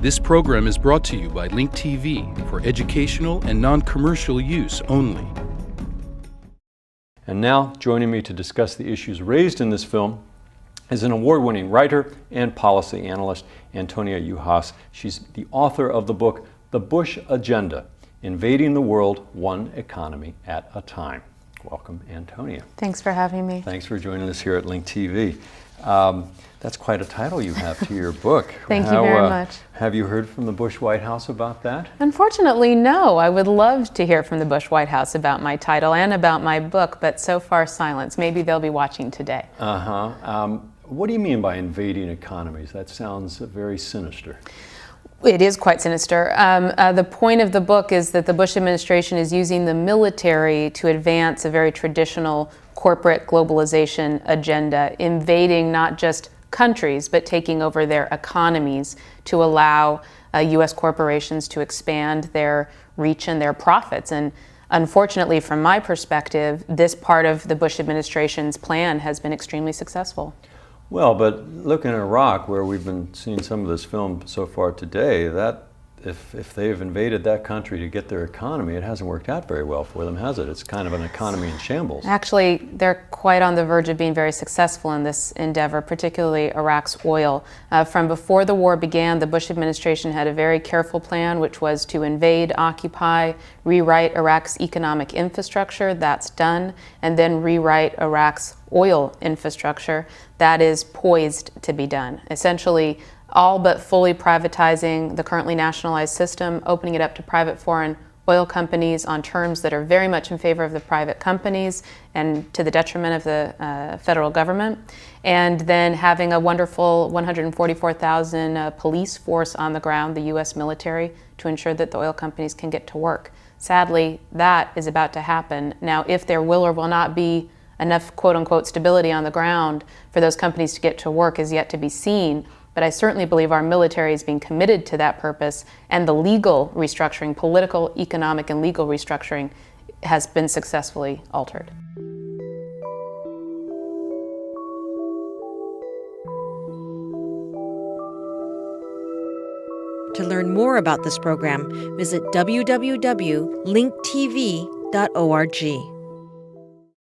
This program is brought to you by Link TV for educational and non-commercial use only. And now, joining me to discuss the issues raised in this film is an award-winning writer and policy analyst, Antonia Juhasz. She's the author of the book, The Bush Agenda, Invading the World, One Economy at a Time. Welcome, Antonia. Thanks for having me. Thanks for joining us here at Link TV. That's quite a title you have to your book. Thank you very much. Have you heard from the Bush White House about that? Unfortunately, no. I would love to hear from the Bush White House about my title and about my book, but so far silence. Maybe they'll be watching today. What do you mean by invading economies? That sounds very sinister. It is quite sinister. The point of the book is that the Bush administration is using the military to advance a very traditional corporate globalization agenda, invading not just countries, but taking over their economies to allow U.S. corporations to expand their reach and their profits. And unfortunately, from my perspective, this part of the Bush administration's plan has been extremely successful. Well, but looking at Iraq, where we've been seeing some of this film so far today, that if they've invaded that country to get their economy, it hasn't worked out very well for them, has it? It's kind of an economy in shambles. Actually, they're quite on the verge of being very successful in this endeavor, particularly Iraq's oil. From before the war began, the Bush administration had a very careful plan, which was to invade, occupy, rewrite Iraq's economic infrastructure. That's done. And then rewrite Iraq's oil infrastructure. That is poised to be done. Essentially, all but fully privatizing the currently nationalized system, opening it up to private foreign oil companies on terms that are very much in favor of the private companies and to the detriment of the federal government, and then having a wonderful 144,000 police force on the ground, the U.S. military, to ensure that the oil companies can get to work. Sadly, that is about to happen. Now, if there will or will not be enough quote-unquote stability on the ground for those companies to get to work is yet to be seen. But I certainly believe our military is being committed to that purpose, and the legal restructuring, political, economic, and legal restructuring has been successfully altered. To learn more about this program, visit www.linktv.org.